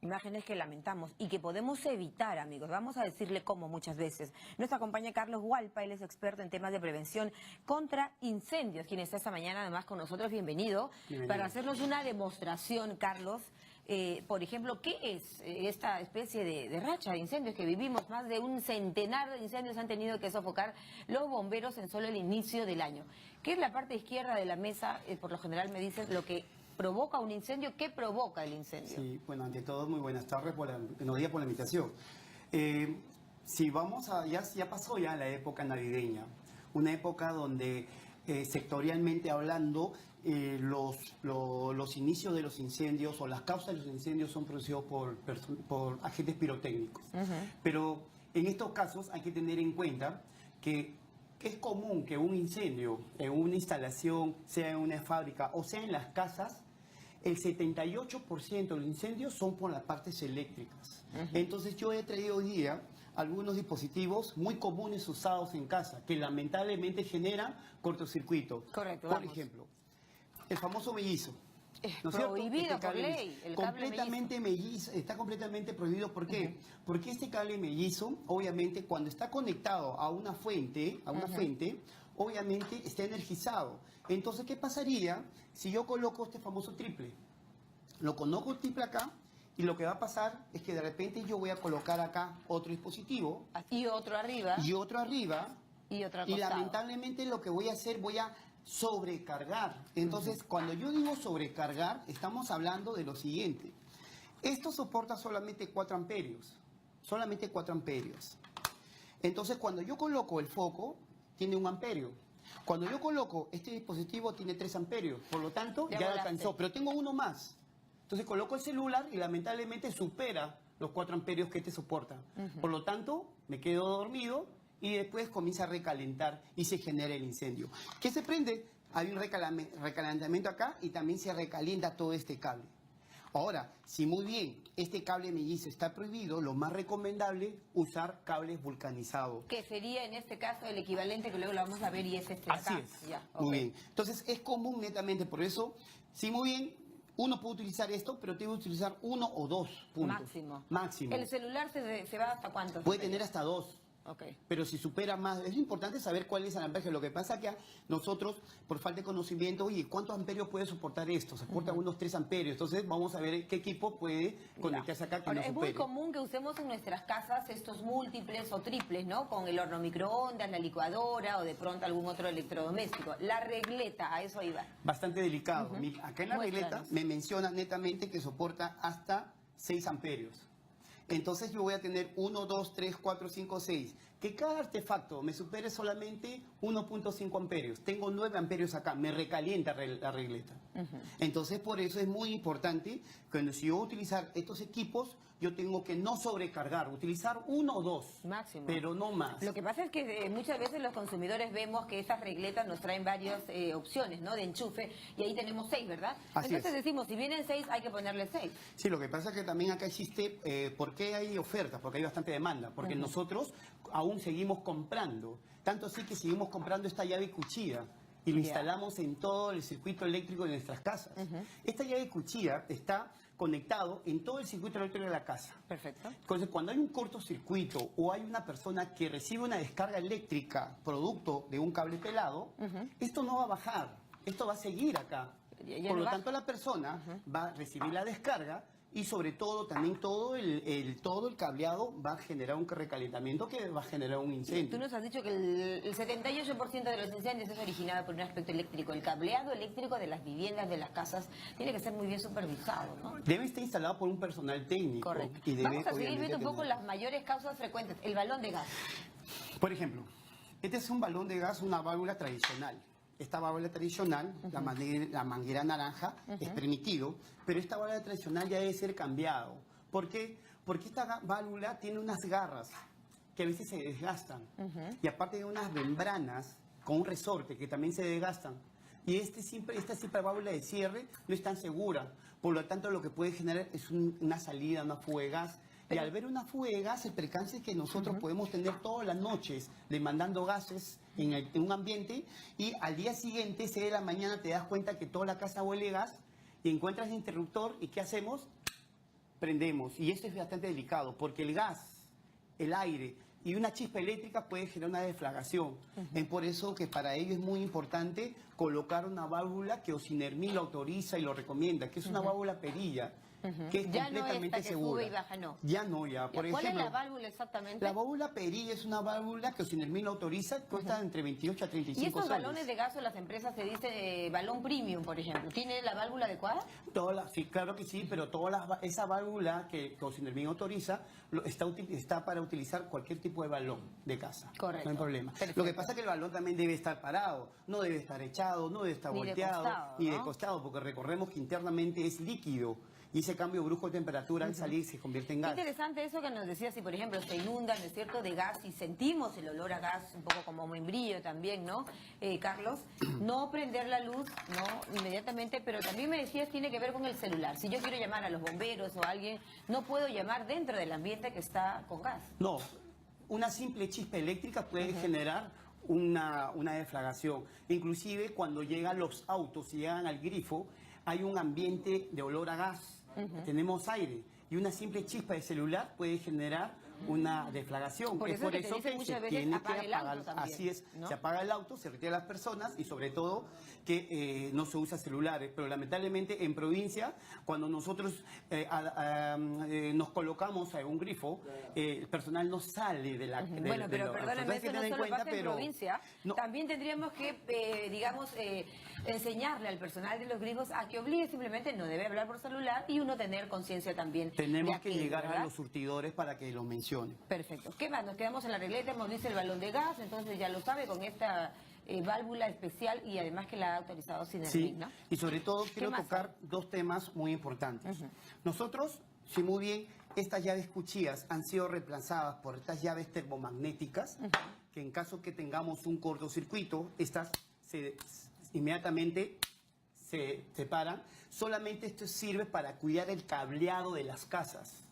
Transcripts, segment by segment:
Imágenes que lamentamos y que podemos evitar, amigos. Vamos a decirle cómo muchas veces. Nos acompaña Carlos Hualpa, él es experto en temas de prevención contra incendios, quien está esta mañana además con nosotros. Bienvenido. Para hacernos una demostración, Carlos, por ejemplo, ¿qué es esta especie de racha de incendios que vivimos? Más de un centenar de incendios han tenido que sofocar los bomberos en solo el inicio del año. ¿Qué es la parte izquierda de la mesa? Por lo general me dices lo que provoca un incendio. ¿Qué provoca el incendio? Sí, bueno, ante todo, muy buenas tardes, buenos días por la invitación. Si vamos a, ya pasó ya la época navideña, una época donde sectorialmente hablando, los inicios de los incendios o las causas de los incendios son producidos por agentes pirotécnicos. Pero en estos casos hay que tener en cuenta que es común que un incendio en una instalación, sea en una fábrica o sea en las casas, el 78% de los incendios son por las partes eléctricas. Entonces yo he traído hoy día algunos dispositivos muy comunes usados en casa que lamentablemente generan cortocircuito. Correcto, por ejemplo, el famoso mellizo. ¿No es prohibido este por ley, el cable completamente mellizo. Está completamente prohibido. ¿Por qué? Porque este cable mellizo, obviamente, cuando está conectado a una fuente, obviamente está energizado. Entonces, ¿qué pasaría si yo coloco este famoso triple? Lo coloco triple acá y lo que va a pasar es que de repente yo voy a colocar acá otro dispositivo. Y otro arriba. Y otro arriba. Y otro al y costado. lamentablemente lo que voy a hacer, voy a sobrecargar. Entonces, cuando yo digo sobrecargar, estamos hablando de lo siguiente. Esto soporta solamente 4 amperios. Solamente 4 amperios. Entonces, cuando yo coloco el foco, tiene 1 amperio. Cuando yo coloco este dispositivo, tiene 3 amperios. Por lo tanto, ya alcanzó. Pero tengo uno más. Entonces, coloco el celular y lamentablemente supera los 4 amperios que este soporta. Por lo tanto, me quedo dormido y después comienza a recalentar y se genera el incendio. ¿Qué se prende? Hay un recalentamiento acá y también se recalienta todo este cable. Ahora, si muy bien este cable mellizo está prohibido, lo más recomendable usar cables vulcanizados. Que sería en este caso el equivalente que luego lo vamos a ver y es este de Así acá. es. Ya, Muy bien. Entonces es común netamente, por eso, si muy bien uno puede utilizar esto, pero tiene que utilizar 1 o 2 puntos. Máximo. Máximo. ¿El celular se va hasta cuánto? Puede tener hasta 2. Okay. Pero si supera más, es importante saber cuál es el amperio. Lo que pasa es que nosotros, por falta de conocimiento, oye, ¿cuántos amperios puede soportar esto? Se soporta unos 3 amperios. Entonces vamos a ver qué equipo puede conectarse acá que Ahora, no es supere. muy común que usemos en nuestras casas estos múltiples o triples, ¿no? Con el horno microondas, la licuadora o de pronto algún otro electrodoméstico. La regleta, a eso iba. Bastante delicado. Acá en la regleta Muéstranos. me menciona netamente que soporta hasta 6 amperios. Entonces yo voy a tener 1, 2, 3, 4, 5, 6. Que cada artefacto me supere solamente 1.5 amperios. Tengo 9 amperios acá, me recalienta la regleta. Entonces por eso es muy importante que si yo voy a utilizar estos equipos, yo tengo que no sobrecargar, utilizar 1 o 2. Máximo. Pero no más. Lo que pasa es que muchas veces los consumidores vemos que estas regletas nos traen varias opciones, ¿no? De enchufe, y ahí tenemos 6, ¿verdad? Así Entonces es. decimos, si vienen 6, hay que ponerle 6. Sí, lo que pasa es que también acá existe, ¿por qué hay ofertas? Porque hay bastante demanda, porque nosotros aún seguimos comprando, tanto así que seguimos comprando esta llave cuchilla y lo instalamos en todo el circuito eléctrico de nuestras casas. Esta llave cuchilla está conectado en todo el circuito eléctrico de la casa. Perfecto. Entonces, cuando hay un cortocircuito o hay una persona que recibe una descarga eléctrica producto de un cable pelado, esto no va a bajar, esto va a seguir acá. Ya Por no lo va. tanto, la persona va a recibir la descarga y sobre todo también todo el cableado va a generar un recalentamiento que va a generar un Tú incendio. nos has dicho que el 78% de los incendios es originado por un aspecto eléctrico. El cableado eléctrico de las viviendas, de las casas, tiene que ser muy bien supervisado, ¿no? Debe estar instalado por un personal técnico. Correcto. Y debe, Vamos a seguir viendo un obviamente, poco tener- las mayores causas frecuentes. El balón de gas. Por ejemplo, este es un balón de gas, una válvula tradicional. Esta válvula tradicional, la manguera naranja, es permitido, pero esta válvula tradicional ya debe ser cambiado. ¿Por qué? Porque esta válvula tiene unas garras que a veces se desgastan. Y aparte de unas membranas con un resorte que también se desgastan. Y esta simple válvula de cierre no es tan segura. Por lo tanto, lo que puede generar es una salida, una fuga de gas. Y al ver una fuga de gas, el percance es que nosotros podemos tener todas las noches demandando gases en un ambiente y al día siguiente, 6 de la mañana, te das cuenta que toda la casa huele gas y encuentras el interruptor y ¿qué hacemos? prendemos, y esto es bastante delicado, porque el gas, el aire y una chispa eléctrica puede generar una deflagración. Es por eso que para ello es muy importante colocar una válvula que Ocinermin lo autoriza y lo recomienda, que es una válvula perilla, que es Ya no completamente esta que segura. sube y baja, no. Ya no, ya. Por ¿Cuál ejemplo, es la válvula exactamente? la válvula perilla es una válvula que Ocinermin lo autoriza, cuesta entre 28 a 35 ¿Y estos soles. balones de gas o las empresas te dicen balón premium, por ejemplo? ¿Tiene la válvula adecuada? Sí, claro que sí, pero esa válvula que Ocinermin autoriza está para utilizar cualquier tipo de balón de casa. Correcto. No hay problema. Perfecto. Lo que pasa es que el balón también debe estar parado, no debe estar echado, no debe estar Ni de volteado, costado, ni de ¿no? costado, porque recordemos que internamente es líquido y ese cambio brusco de temperatura al salir se convierte en Qué gas. interesante eso que nos decía, si por ejemplo se inunda, ¿no es cierto?, de gas y sentimos el olor a gas un poco como membrillo también, ¿no? Carlos, no prender la luz, ¿no?, inmediatamente, pero también me decías tiene que ver con el celular. Si yo quiero llamar a los bomberos o a alguien, no puedo llamar dentro del ambiente que está con gas. No, una simple chispa eléctrica puede generar una deflagración. Inclusive cuando llegan los autos y llegan al grifo, hay un ambiente de olor a gas. Tenemos aire y una simple chispa de celular puede generar una deflagración. Por Es eso por que te eso dicen que muchas se veces tiene que apaga el auto apagar. también, Así es, ¿no? se apaga el auto, se retira a las personas y sobre todo que no se usa celulares. Pero lamentablemente en provincia, cuando nosotros nos colocamos a un grifo, el personal no sale de la... Bueno, pero perdóname, eso no solo pasa en provincia. no. También tendríamos que, digamos, enseñarle al personal de los grifos a que obligue simplemente, no debe hablar por celular y uno tener conciencia también. Tenemos de que aquello, llegar ¿verdad? a los surtidores para que lo mencionen. Perfecto. ¿Qué más? Nos quedamos en la regleta, hemos visto el balón de gas, entonces ya lo sabe con esta válvula especial y además que la ha autorizado Cinermin, Sí, ¿no? y sobre todo quiero más tocar dos temas muy importantes. Nosotros, sí, muy bien, estas llaves cuchillas han sido reemplazadas por estas llaves termomagnéticas, que en caso que tengamos un cortocircuito, estas inmediatamente se separan. Solamente esto sirve para cuidar el cableado de las casas.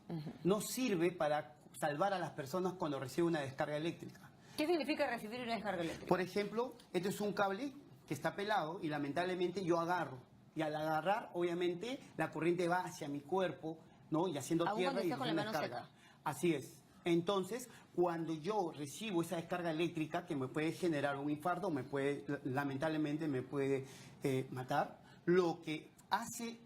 No sirve para salvar a las personas cuando reciben una descarga eléctrica. ¿Qué significa recibir una descarga eléctrica? Por ejemplo, este es un cable que está pelado y lamentablemente yo agarro. Y al agarrar, obviamente, la corriente va hacia mi cuerpo, ¿no? Y haciendo Aún tierra cuando y esté con la recibe mano descarga. seca. Así es. Entonces, cuando yo recibo esa descarga eléctrica que me puede generar un infarto, lamentablemente me puede matar, lo que hace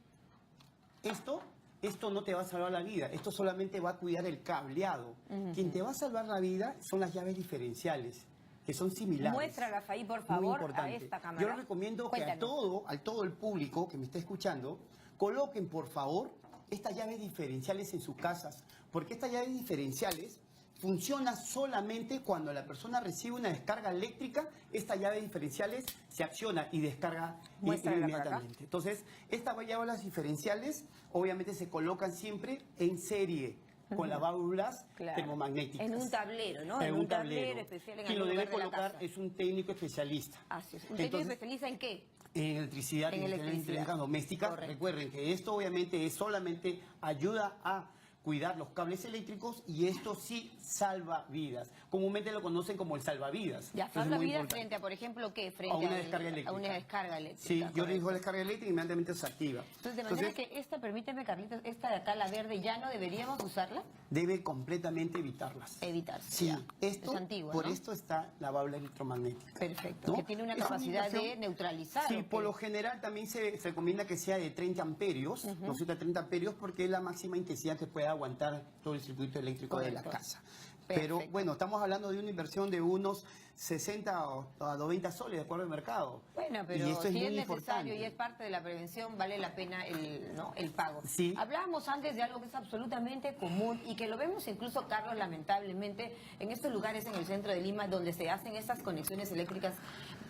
esto no te va a salvar la vida, esto solamente va a cuidar el cableado. Quien te va a salvar la vida son las llaves diferenciales, que son similares. Muéstralas ahí, por Muy favor, a importante. esta cámara. Yo les recomiendo que a todo el público que me está escuchando, coloquen por favor estas llaves diferenciales en sus casas, porque estas llaves diferenciales funcionan solamente cuando la persona recibe una descarga eléctrica. Estas llaves diferenciales se accionan y descarga Muéstrala por inmediatamente. Entonces, estas llaves diferenciales obviamente se colocan siempre en serie con las válvulas termomagnéticas. En un tablero, ¿no? En un tablero especial en Quien algún lo debe lugar de la colocar casa. es un técnico especialista. Así es. ¿Un técnico especialista en qué? En electricidad, En en electricidad. doméstica. Correcto. Recuerden que esto obviamente solamente ayuda a cuidar los cables eléctricos y esto sí salva vidas. Comúnmente lo conocen como el salvavidas. Ya, Entonces, salva muy vidas importante. frente a, por ejemplo, ¿qué? Frente A una descarga eléctrica. A una descarga eléctrica. Sí, yo correcto. rijo la descarga eléctrica y inmediatamente se activa. Entonces, de manera que esta, permíteme, Carlitos, esta de acá, la verde, ¿ya no deberíamos usarla? Debe completamente evitarlas. Evitarse. Sí, ya. esto, Es antigua, por ¿no? esto está la válvula electromagnética. Perfecto. ¿no? Que tiene una Es capacidad de inversión. neutralizar. Sí, ¿o por qué? lo general también se recomienda que sea de 30 amperios, no sé, 30 amperios porque es la máxima intensidad que puede aguantar todo el circuito eléctrico de la Correcto. casa. Pero Perfecto. bueno, estamos hablando de una inversión de unos 60 a 90 soles de acuerdo al mercado. Bueno, pero y esto si es es muy necesario importante. y es parte de la prevención, vale la pena el pago. Sí. Hablábamos antes de algo que es absolutamente común y que lo vemos incluso, Carlos, lamentablemente, en estos lugares en el centro de Lima donde se hacen estas conexiones eléctricas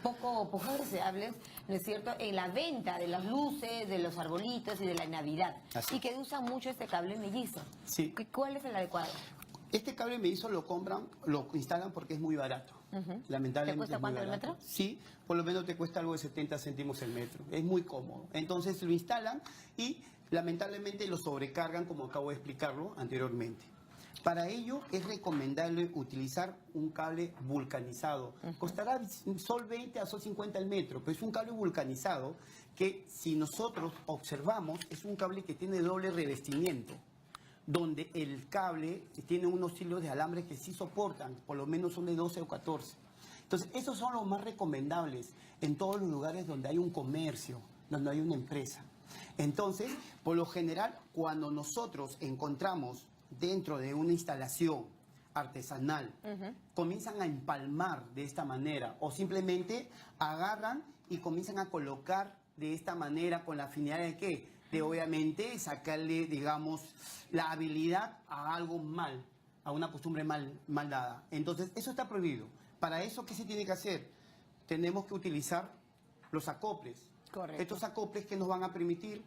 poco deseables, ¿no es cierto?, en la venta de las luces, de los arbolitos y de la Navidad. Así. Y que usan mucho este cable mellizo. Sí. ¿Cuál es el adecuado? Este cable mellizo lo compran, lo instalan porque es muy barato. Lamentablemente. ¿Te cuesta es muy cuánto el barato. metro? Sí, por lo menos te cuesta algo de 70 céntimos el metro. Es muy cómodo. Entonces lo instalan y lamentablemente lo sobrecargan, como acabo de explicarlo anteriormente. Para ello es recomendable utilizar un cable vulcanizado. Costará sol 20 a sol 50 el metro, pero es un cable vulcanizado que si nosotros observamos es un cable que tiene doble revestimiento. donde el cable tiene unos hilos de alambre que sí soportan, por lo menos son de 12 o 14. Entonces, esos son los más recomendables en todos los lugares donde hay un comercio, donde hay una empresa. Entonces, por lo general, cuando nosotros encontramos dentro de una instalación artesanal, comienzan a empalmar de esta manera o simplemente agarran y comienzan a colocar de esta manera con la finalidad de ¿qué? De obviamente sacarle, digamos, la habilidad a algo mal, a una costumbre mal dada. Entonces, eso está prohibido. Para eso, ¿qué se tiene que hacer? Tenemos que utilizar los acoples. Correcto. Estos acoples que nos van a permitir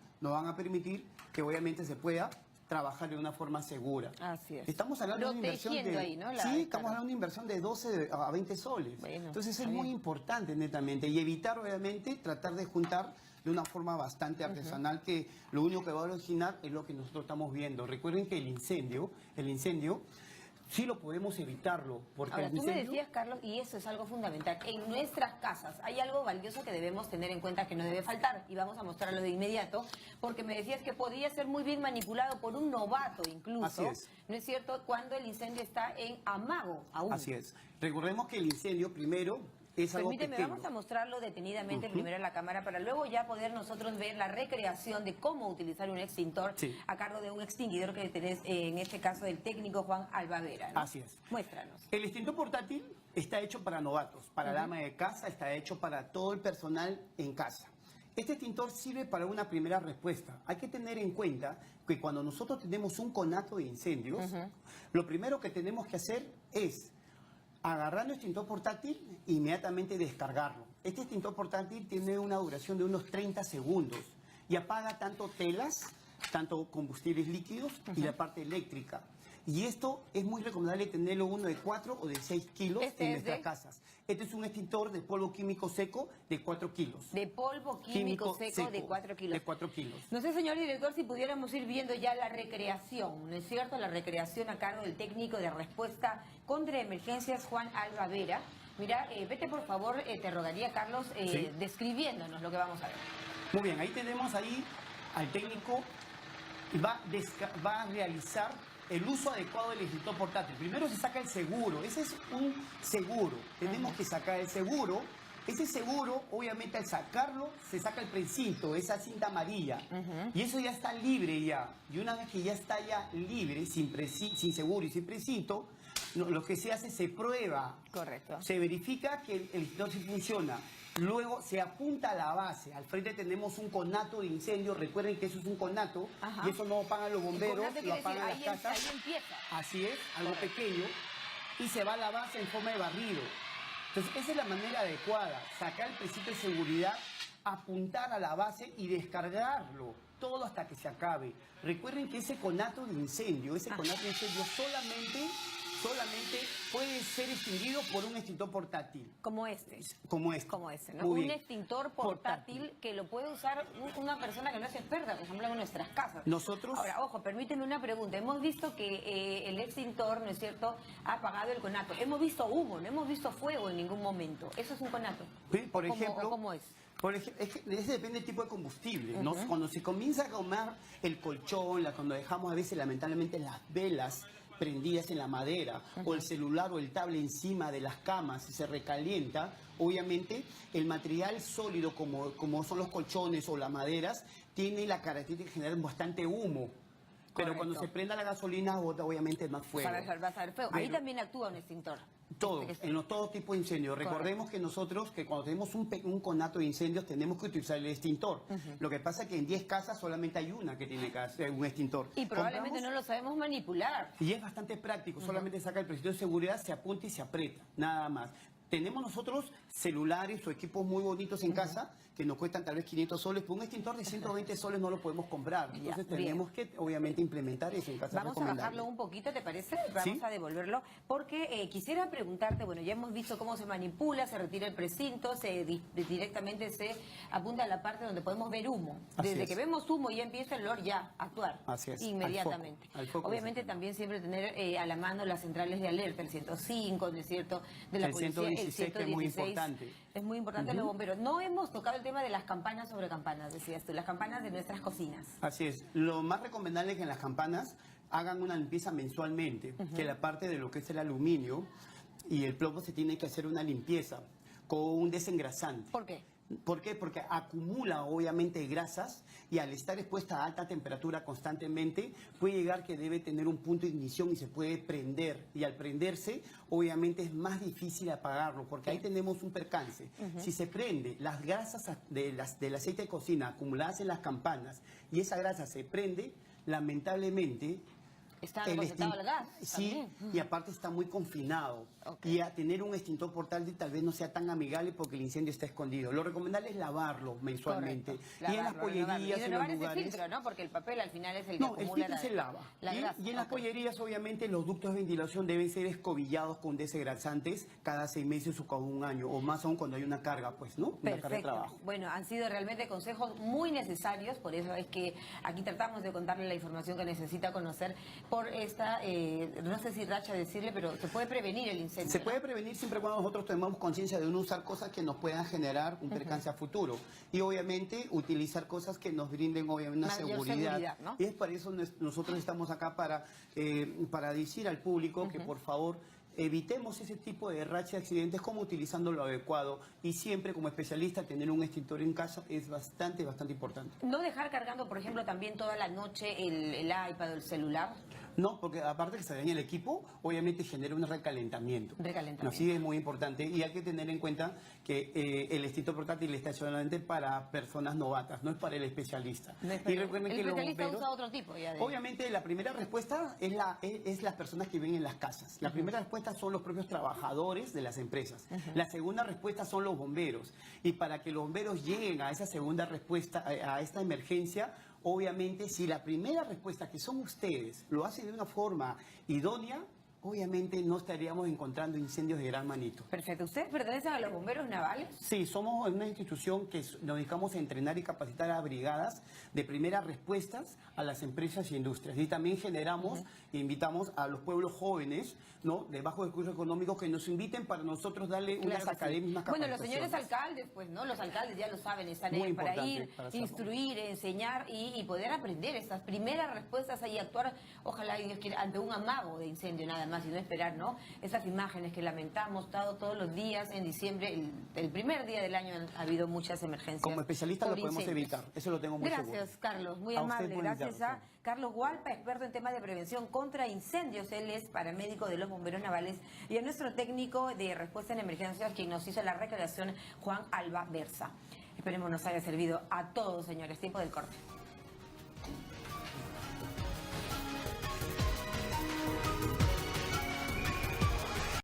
que obviamente se pueda trabajar de una forma segura. Así es. Estamos hablando de una inversión de... ahí, ¿no? Sí, estamos hablando de una inversión de 12 a 20 soles. Bueno, entonces es muy importante, netamente, y evitar, obviamente, tratar de juntar de una forma bastante artesanal, que lo único que va a originar es lo que nosotros estamos viendo. Recuerden que el incendio, sí lo podemos evitarlo. Porque ahora, el tú me incendio... decías, Carlos, y eso es algo fundamental, en nuestras casas hay algo valioso que debemos tener en cuenta que no debe faltar, y vamos a mostrarlo de inmediato, porque me decías que podría ser muy bien manipulado por un novato incluso. Así es. ¿No es cierto? Cuando el incendio está en amago aún. Así es. Recordemos que el incendio primero es algo Permíteme, pequeño. vamos a mostrarlo detenidamente primero a la cámara para luego ya poder nosotros ver la recreación de cómo utilizar un extintor a cargo de un extinguidor que tenés, en este caso del técnico Juan Albavera, ¿no? Así es. Muéstranos. El extintor portátil está hecho para novatos, para la ama de casa, está hecho para todo el personal en casa. Este extintor sirve para una primera respuesta. Hay que tener en cuenta que cuando nosotros tenemos un conato de incendios, lo primero que tenemos que hacer es agarrar el extintor portátil e inmediatamente descargarlo. Este extintor portátil tiene una duración de unos 30 segundos y apaga tanto telas, tanto combustibles líquidos y la parte eléctrica. Y esto es muy recomendable tenerlo uno de 4 o de 6 kilos en nuestras casas. Este es un extintor de polvo químico seco de 4 kilos. De polvo químico seco de 4 kilos. De 4 kilos. No sé, señor director, si pudiéramos ir viendo ya la recreación, ¿no es cierto? La recreación a cargo del técnico de respuesta contra emergencias, Juan Albavera. Mira, vete por favor, te rogaría, Carlos, describiéndonos lo que vamos a ver. Muy bien, ahí tenemos al técnico y va a realizar el uso adecuado del extintor portátil. Primero se saca el seguro, ese es un seguro, tenemos que sacar el seguro. Ese seguro, obviamente al sacarlo, se saca el precinto, esa cinta amarilla, y eso ya está libre ya. Y una vez que ya está ya libre, sin seguro y sin precinto, lo que se hace, se prueba. Correcto. Se verifica que el extintor sí funciona. Luego se apunta a la base. Al frente tenemos un conato de incendio. Recuerden que eso es un conato. Y eso no lo pagan los bomberos, lo apagan las casas. Ahí empieza. Así es, algo pequeño. Y se va a la base en forma de barrido. Entonces, esa es la manera adecuada. Sacar el precinto de seguridad, apuntar a la base y descargarlo. Todo hasta que se acabe. Recuerden que ese conato de incendio, solamente puede ser extinguido por un extintor portátil. Como este. Como este. Como este, ¿no? Muy Un bien. extintor portátil que lo puede usar una persona que no es experta, por ejemplo, en nuestras casas. Nosotros... Ahora, ojo, permíteme una pregunta. Hemos visto que el extintor, ¿no es cierto?, ha apagado el conato. Hemos visto humo, no hemos visto fuego en ningún momento. ¿Eso es un conato? Por ejemplo... ¿Cómo es? Es que ese depende del tipo de combustible, ¿no? Cuando se comienza a quemar el colchón, cuando dejamos a veces lamentablemente las velas prendidas en la madera o el celular o el tablet encima de las camas y se recalienta, obviamente el material sólido como son los colchones o las maderas tiene la característica de generar bastante humo. Pero cuando se prenda la gasolina bota obviamente más fuego. Para salvar fuego. Ahí también actúa un extintor. Todo, todo tipo de incendios. Recordemos que nosotros, que cuando tenemos un conato de incendios, tenemos que utilizar el extintor. Lo que pasa es que en 10 casas solamente hay una que tiene un extintor. Y probablemente no lo sabemos manipular. Y es bastante práctico, solamente saca el precinto de seguridad, se apunta y se aprieta, nada más. Tenemos nosotros celulares o equipos muy bonitos en casa que nos cuestan tal vez 500 soles, pero un extintor de 120 soles no lo podemos comprar. Entonces tenemos que obviamente implementar eso en casa. Vamos a bajarlo un poquito, ¿te parece? Vamos a devolverlo, porque quisiera preguntarte, bueno, ya hemos visto cómo se manipula, se retira el precinto, directamente se apunta a la parte donde podemos ver humo. Desde que vemos humo ya empieza el olor ya a actuar. Así es. Inmediatamente. Al foco, obviamente también siempre tener a la mano las centrales de alerta, el 105, ¿no es cierto?, de la el policía, 116, que es muy importante. Es muy importante los bomberos. No hemos tocado el tema de las campanas sobre campanas, decías tú, las campanas de nuestras cocinas. Así es. Lo más recomendable es que en las campanas hagan una limpieza mensualmente, que la parte de lo que es el aluminio y el plomo se tiene que hacer una limpieza con un desengrasante. ¿Por qué? ¿Por qué? Porque acumula obviamente grasas y al estar expuesta a alta temperatura constantemente puede llegar que debe tener un punto de ignición y se puede prender. Y al prenderse obviamente es más difícil apagarlo porque ahí tenemos un percance. Si se prende las grasas del aceite de cocina acumuladas en las campanas y esa grasa se prende, lamentablemente... Está concentrado el gas. Sí, también. y aparte está muy confinado. Okay. Y a tener un extintor portátil tal vez no sea tan amigable porque el incendio está escondido. Lo recomendable es lavarlo mensualmente. Correcto. Y en las Lavarlo, pollerías, y de en lavar los ese lugares... filtro, ¿no? Porque el papel al final es el que No, el acumula filtro se lava. la grasa. Y en las Ok. pollerías, obviamente, los ductos de ventilación deben ser escobillados con desengrasantes cada 6 meses o cada un año, o más aún cuando hay una carga, pues, ¿no? Una carga de Perfecto. trabajo. Bueno, han sido realmente consejos muy necesarios, por eso es que aquí tratamos de contarle la información que necesita conocer por esta, no sé si racha decirle, pero se puede prevenir el incendio. Se ¿no? puede prevenir siempre cuando nosotros tomamos conciencia de no usar cosas que nos puedan generar un percance a futuro. Y obviamente utilizar cosas que nos brinden obviamente una Mayor seguridad, ¿no? Y es para eso nosotros estamos acá para decir al público que por favor evitemos ese tipo de racha de accidentes como utilizando lo adecuado. Y siempre como especialista tener un extintor en casa es bastante importante. No dejar cargando, por ejemplo, también toda la noche el iPad o el celular. No, porque aparte que se daña el equipo, obviamente genera un recalentamiento. Así es muy importante y hay que tener en cuenta que el extintor portátil está solamente para personas novatas, no es para el especialista. No es y recuerden el que los especialista bomberos, usa otro tipo ya de... obviamente la primera respuesta es las personas que viven en las casas. La primera respuesta son los propios trabajadores de las empresas. La segunda respuesta son los bomberos. Y para que los bomberos lleguen a esa segunda respuesta, a esta emergencia, obviamente, si la primera respuesta, que son ustedes, lo hacen de una forma idónea, obviamente no estaríamos encontrando incendios de gran magnitud. Perfecto. ¿Ustedes pertenecen a los bomberos navales? Sí, somos una institución que nos dedicamos a entrenar y capacitar a brigadas de primeras respuestas a las empresas y industrias. Y también generamos e invitamos a los pueblos jóvenes, ¿no?, de bajos recursos económicos que nos inviten para nosotros darle unas academias, unas Bueno, los capacitaciones. señores alcaldes, pues, ¿no? Los alcaldes ya lo saben, están Muy ahí para importante ir, para hacerlo. instruir, enseñar y poder aprender estas primeras respuestas y actuar, ojalá y Dios quiera, ante un amago de incendio nada más y no esperar, ¿no? Esas imágenes que lamentamos todos los días en diciembre, el primer día del año ha habido muchas emergencias. Como especialista lo por podemos incendios. evitar, eso lo tengo muy seguro. Gracias, Carlos, muy A usted amable. por Gracias invitarnos. a Carlos Hualpa, experto en temas de prevención contra incendios. Él es paramédico de los bomberos navales y a nuestro técnico de respuesta en emergencias, quien nos hizo la recreación, Juan Alba Versa. Esperemos nos haya servido a todos, señores. Tiempo del corte.